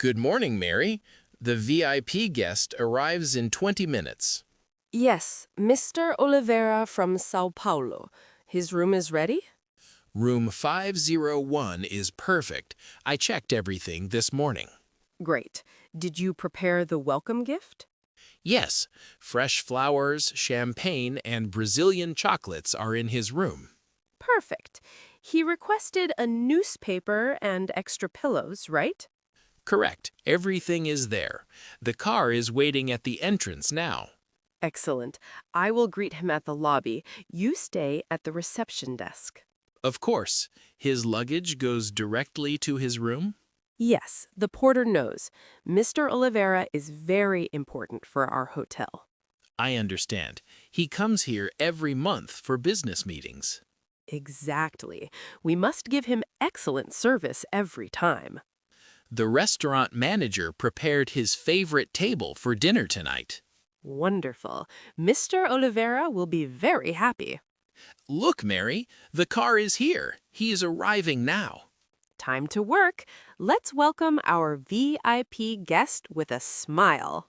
Good morning, Mary. The VIP guest arrives in 20 minutes. Yes, Mr. Oliveira from São Paulo. His room is ready? Room 501 is perfect. I checked everything this morning. Great. Did you prepare the welcome gift? Yes, fresh flowers, champagne, and Brazilian chocolates are in his room. Perfect. He requested a newspaper and extra pillows, right? Correct. Everything is there. The car is waiting at the entrance now. Excellent. I will greet him at the lobby. You stay at the reception desk. Of course, his luggage goes directly to his room? Yes, the porter knows. Mr. Oliveira is very important for our hotel. I understand. He comes here every month for business meetings. Exactly. We must give him excellent service every time. The restaurant manager prepared his favorite table for dinner tonight. Wonderful. Mr. Oliveira will be very happy. Look, Mary, the car is here. He is arriving now. Time to work. Let's welcome our VIP guest with a smile.